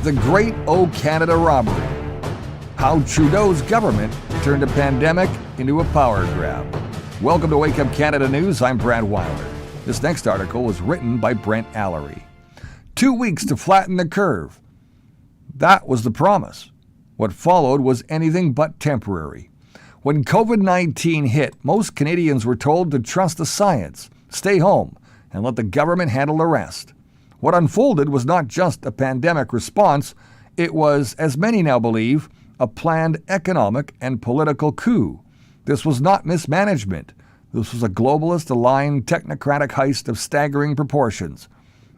The Great O Canada Robbery. How Trudeau's government turned a pandemic into a power grab. Welcome to Wake Up Canada News. I'm Brad Wilder. This next article was written by Brent Alarie. 2 weeks to flatten the curve. That was the promise. What followed was anything but temporary. When COVID-19 hit, most Canadians were told to trust the science, stay home, and let the government handle the rest. What unfolded was not just a pandemic response, it was, as many now believe, a planned economic and political coup. This was not mismanagement. This was a globalist-aligned technocratic heist of staggering proportions.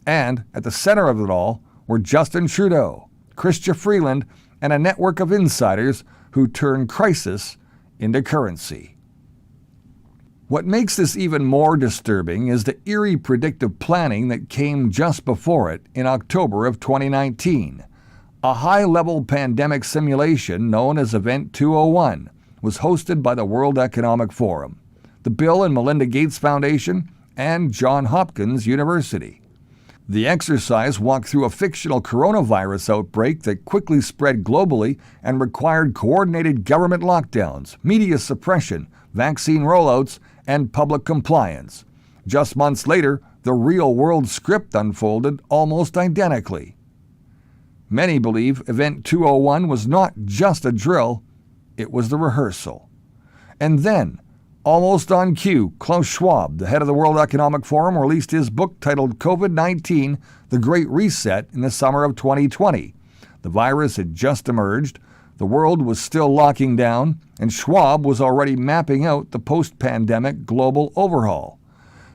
And at the center of it all were Justin Trudeau, Chrystia Freeland, and a network of insiders who turned crisis into currency. What makes this even more disturbing is the eerie predictive planning that came just before it in October of 2019. A high-level pandemic simulation known as Event 201 was hosted by the World Economic Forum, the Bill and Melinda Gates Foundation, and Johns Hopkins University. The exercise walked through a fictional coronavirus outbreak that quickly spread globally and required coordinated government lockdowns, media suppression, vaccine rollouts, and public compliance. Just months later, the real-world script unfolded almost identically. Many believe Event 201 was not just a drill, it was the rehearsal. And then, almost on cue, Klaus Schwab, the head of the World Economic Forum, released his book titled COVID-19, The Great Reset in the summer of 2020. The virus had just emerged, the world was still locking down, and Schwab was already mapping out the post-pandemic global overhaul.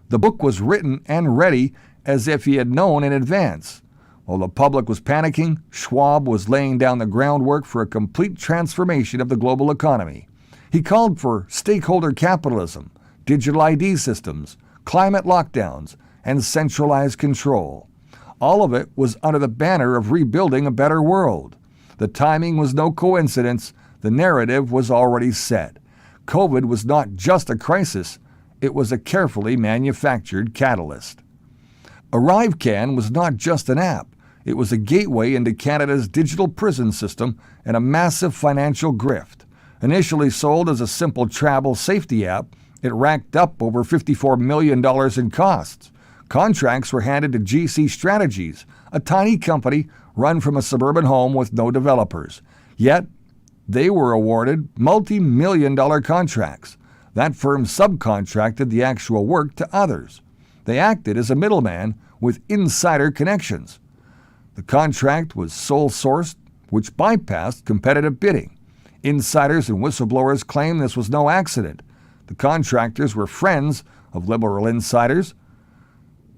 The book was written and ready as if he had known in advance. While the public was panicking, Schwab was laying down the groundwork for a complete transformation of the global economy. He called for stakeholder capitalism, digital ID systems, climate lockdowns, and centralized control. All of it was under the banner of rebuilding a better world. The timing was no coincidence. The narrative was already set. COVID was not just a crisis, it was a carefully manufactured catalyst. ArriveCan was not just an app. It was a gateway into Canada's digital prison system and a massive financial grift. Initially sold as a simple travel safety app, it racked up over $54 million in costs. Contracts were handed to GC Strategies, a tiny company run from a suburban home with no developers. Yet, they were awarded multi-million-dollar contracts. That firm subcontracted the actual work to others. They acted as a middleman with insider connections. The contract was sole-sourced, which bypassed competitive bidding. Insiders and whistleblowers claim this was no accident. The contractors were friends of liberal insiders,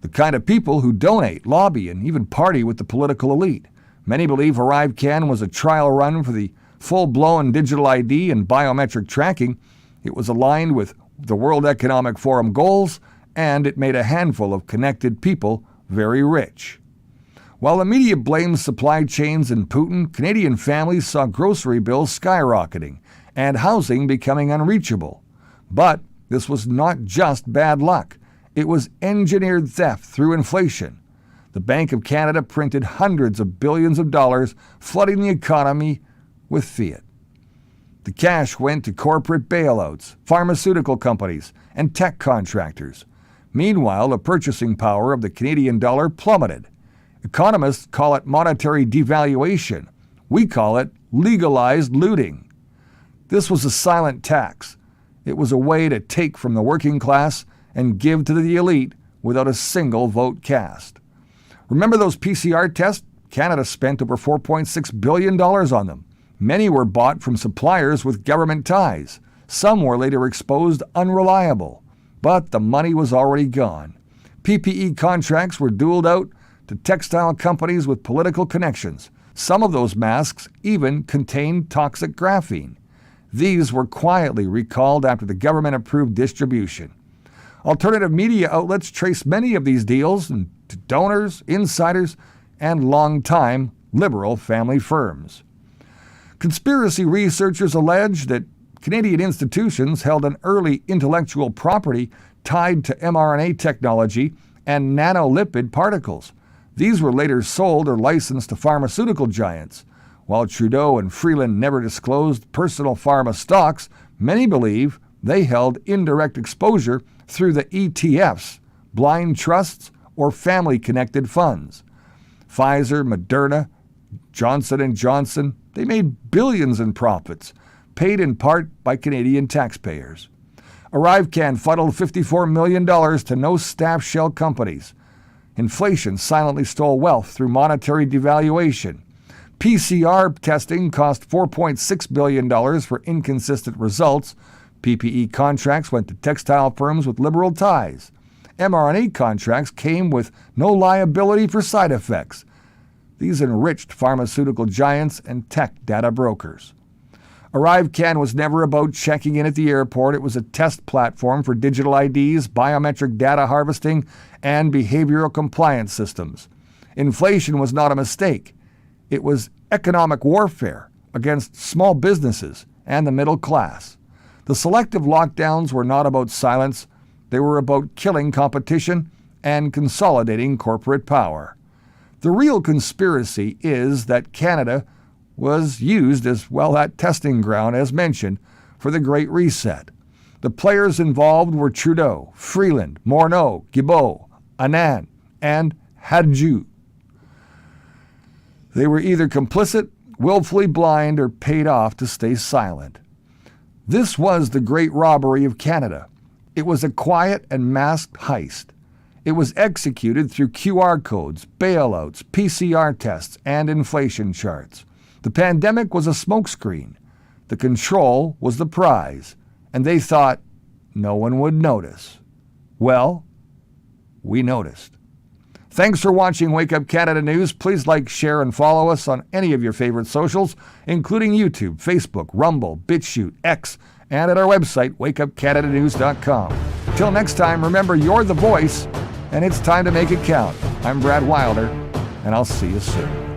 the kind of people who donate, lobby, and even party with the political elite. Many believe ArriveCan was a trial run for the full-blown digital ID and biometric tracking. It was aligned with the World Economic Forum goals, and it made a handful of connected people very rich. While the media blames supply chains and Putin, Canadian families saw grocery bills skyrocketing and housing becoming unreachable. But this was not just bad luck. It was engineered theft through inflation. The Bank of Canada printed hundreds of billions of dollars, flooding the economy with fiat. The cash went to corporate bailouts, pharmaceutical companies, and tech contractors. Meanwhile, the purchasing power of the Canadian dollar plummeted. Economists call it monetary devaluation. We call it legalized looting. This was a silent tax. It was a way to take from the working class and give to the elite without a single vote cast. Remember those PCR tests? Canada spent over $4.6 billion on them. Many were bought from suppliers with government ties. Some were later exposed unreliable. But the money was already gone. PPE contracts were doled out to textile companies with political connections. Some of those masks even contained toxic graphene. These were quietly recalled after the government approved distribution. Alternative media outlets trace many of these deals to donors, insiders, and long-time liberal family firms. Conspiracy researchers allege that Canadian institutions held an early intellectual property tied to mRNA technology and nanolipid particles. These were later sold or licensed to pharmaceutical giants. While Trudeau and Freeland never disclosed personal pharma stocks, many believe they held indirect exposure through the ETFs, blind trusts, or family-connected funds. Pfizer, Moderna, Johnson & Johnson, they made billions in profits, paid in part by Canadian taxpayers. ArriveCan funneled $54 million to no-staff shell companies. Inflation silently stole wealth through monetary devaluation. PCR testing cost $4.6 billion for inconsistent results. PPE contracts went to textile firms with liberal ties. mRNA contracts came with no liability for side effects. These enriched pharmaceutical giants and tech data brokers. ArriveCan was never about checking in at the airport. It was a test platform for digital IDs, biometric data harvesting, and behavioral compliance systems. Inflation was not a mistake. It was economic warfare against small businesses and the middle class. The selective lockdowns were not about silence. They were about killing competition and consolidating corporate power. The real conspiracy is that Canada was used as, well, that testing ground, as mentioned, for the Great Reset. The players involved were Trudeau, Freeland, Morneau, Guilbeault, Anand, and Hadjou. They were either complicit, willfully blind, or paid off to stay silent. This was the Great Robbery of Canada. It was a quiet and masked heist. It was executed through QR codes, bailouts, PCR tests, and inflation charts. The pandemic was a smokescreen. The control was the prize. And they thought no one would notice. Well, we noticed. Thanks for watching Wake Up Canada News. Please like, share, and follow us on any of your favorite socials, including YouTube, Facebook, Rumble, BitChute, X, and at our website, wakeupcanadanews.com. Till next time, remember you're the voice, and it's time to make it count. I'm Brad Wilder, and I'll see you soon.